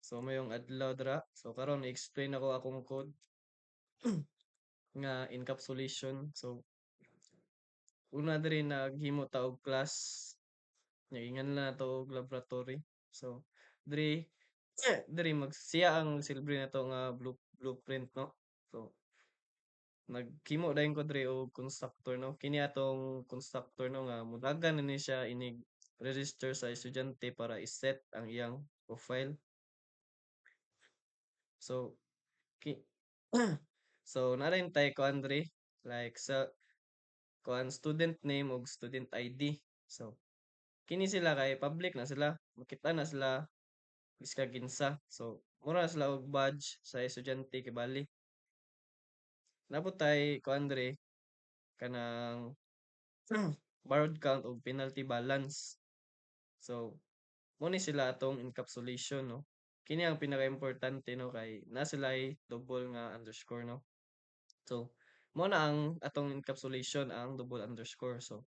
So mayong adlaw dira. So karon i-explain ako akong code nga encapsulation. So una diri naghimo ta og class nya ingan na to og laboratory. So diri diri magsiya ang silbi nato nga blueprint no. So naghimo dayon ko diri og constructor no. Kini atong constructor no nga mudagan na ni siya inig register sa estudyante para i-set ang iyang profile. So ki so narin tay kuan diri like sa kuan student name ug student ID. So kini sila kay public na sila, makita na sila biska kinsa. So mura na sila og badge sa estudyante kay bali. Nabot tay kuan diri kanang borrowed count ug penalty balance. So mo ni sila atong encapsulation no. Kini ang pinaka-importante no kay na sila'y double nga underscore no. So mo na ang atong encapsulation ang double underscore. So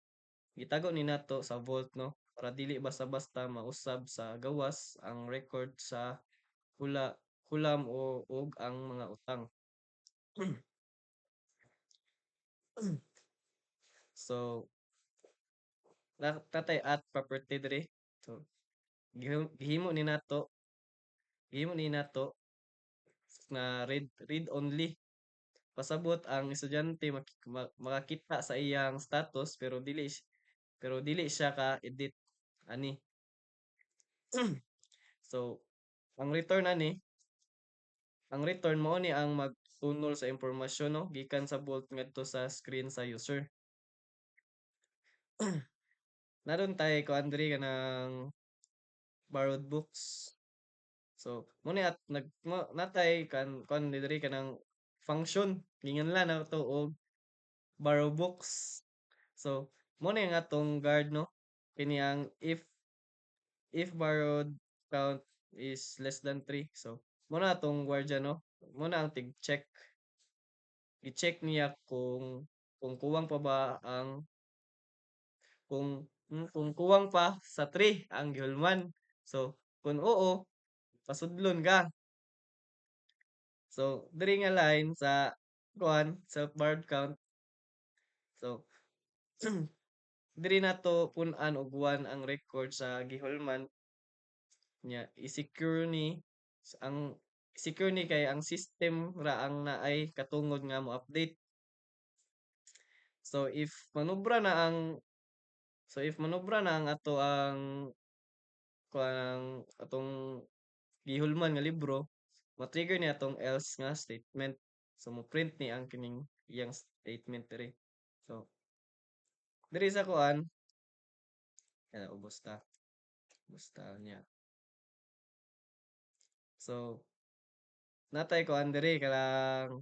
gitago ni nato sa vault no para dili basta-basta mausab sa gawas ang record sa hula hulam o ug ang mga utang. So tatay at property diri. So gihimo ni nato na read only. Pasabot ang estudyante makakita sa iyang status pero dili siya ka edit ani. So ang return mao ni ang magtunol sa impormasyon no gikan sa vault ngadto sa screen sa user. Naron tay ko Andre kanang borrowed books. So mo ni at natay kan diri kanang function ginganlan na to og borrow books. So mo ni nga atong guard no kini ang if borrowed count is less than 3. So mo na atong guardia no. Mo na ang tig-check. I-check niya kung kuwang pa ba ang kung kuwang pa sa 3 ang gihulman. So kung oo, pasudlon ka. So diri nga line sa kuan self borrowed count. So diri nato pun-an og 1 ang record sa gihulman nya ang secure ni kay ang system ra ang naay katungod nga mo update. So if manubra na ang ato ang kuang atong gihulman nga libro, ma-trigger ni atong else nga statement. So mo print ni ang kining iyang statement diri. So diri sa kuan ubos ta. Ubos ta niya. So natay kuan diri kanang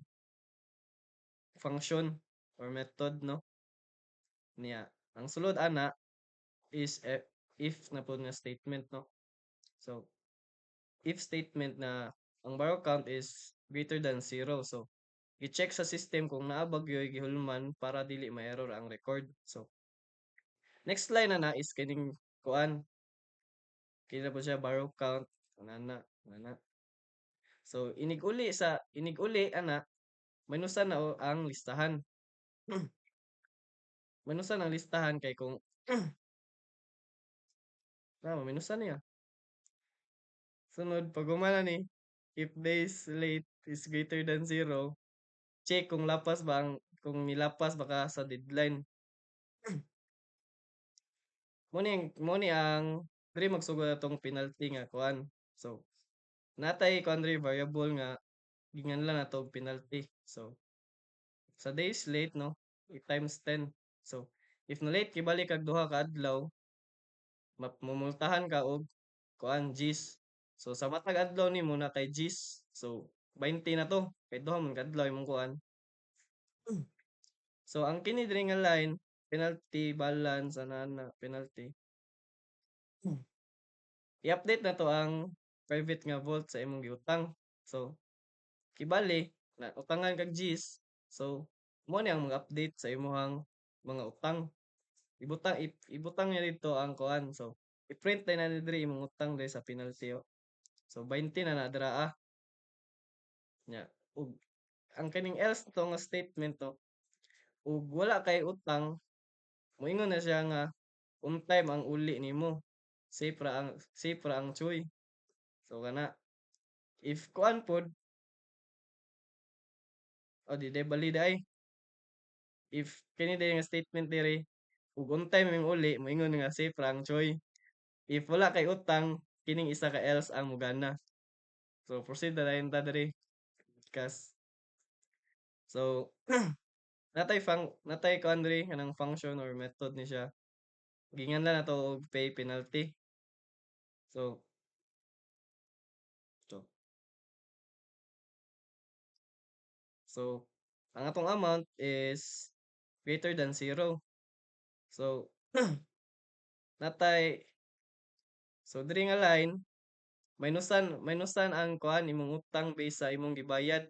function or method no niya. Ang sulod ana is if na po nga statement no. So if statement na ang borrow count is greater than 0. So i-check sa system kung naa ba gyoy gihulman para dili ma-error ang record. So next line na is kining kuan kini po siya borrow count ana. So inig uli ana manusan na ang listahan. Manusan ang listahan kay kung minusan niya. Sunod pag humana ni if days late is greater than 0, check kung lapas ba kung nilapas baka sa deadline. Mo ni ang diri magsugod atong penalty nga kuan. So natay kuan diri variable nga ginganlan nato og penalty. So sa days late no, times 10. So if na late kibalik kag duha ka adlaw, mamultahan ka og kuan Gs. So sa matag adlaw nimo na kay Gs. So 20 na to. Kay duha man ka adlaw imong kuan. So ang kini diri nga line penalty balance ana penalty. I-update na to ang private nga vault sa imong giutang. So kibali na utangan kag Gs. So mo ni ang mag-update sa imong mga utang. Ibutang niya dito ang kuan. So i-print na diri imong utang diri sa penalty. Oh. So 20 na dira nya ug ang kaning else to nga statement to ug wala kay utang moingon na siya nga on time ang uli nimo. Safe ra ang tsuy. So kana if kuan pod o di day balida ay if kini day nga statement diri ug on time ang uli moingon nga safe ra ang tsuy. If wala kay utang kining isa ka else ang mugana. So proceed na dayon ta diri kas so natay kuan diri kanang function or method ni siya. Ginganlan nato og pay penalty. So so so ang atong amount is greater than zero. So natay so diri nga line minusan ang kuan imong utang base sa imong gibayad.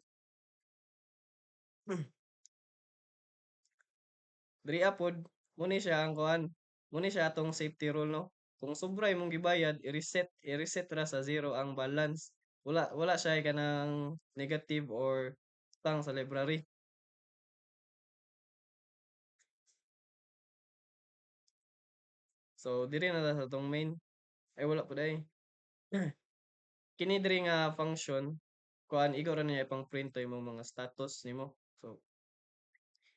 Diri apod mo ni siya ang kuan mo ni siya atong safety rule no. Kung sobra imong gibayad i-reset ra sa zero ang balance. Wala siya kanang negative or utang sa library. So diri na ta sa atong main ay wala pud ay. Kini diri nga function kuan ikaw ra niya ipang-print to imong mga status nimo. So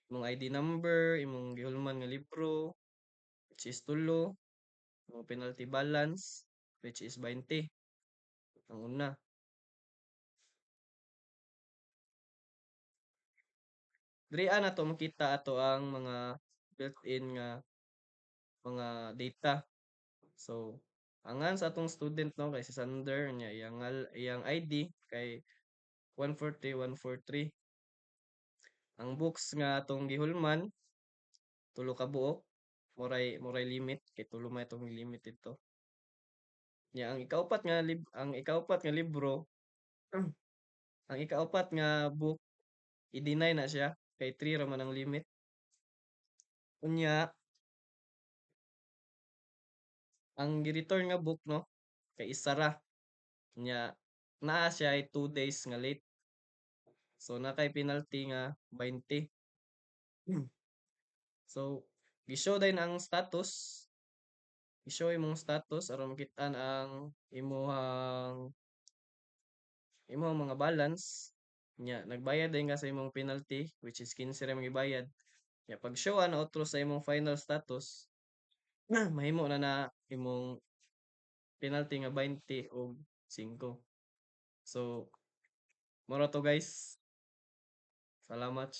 imong ID number, imong gihulman nga libro which is tulo, imong penalty balance which is 20 ang una. Diri na to makita ato ang mga built-in nga mga data. So angan sa atong student no kay si Sander niya iyang ID kay 143 143. Ang books nga atong gihulman tulo ka buok muray limit kay tulo may itong limit ito. Nya ang ikaupat nga libro ang ikaupat nga book i-deny na siya kay 3 ra man ang limit. Unya ang gi-return nga book no kay isa ra nya naa siya ay 2 days nga late. So na kay penalty nga 20. So gi-show din ang status, i-show imong status aron makit-an ang imong mga balance nya nagbayad din ka sa imong penalty which is 15 ra magibayad. Nya pag show na outro sa imong final status mahimo na imong penalty nga 20 o 5. So mora to guys. Salamat.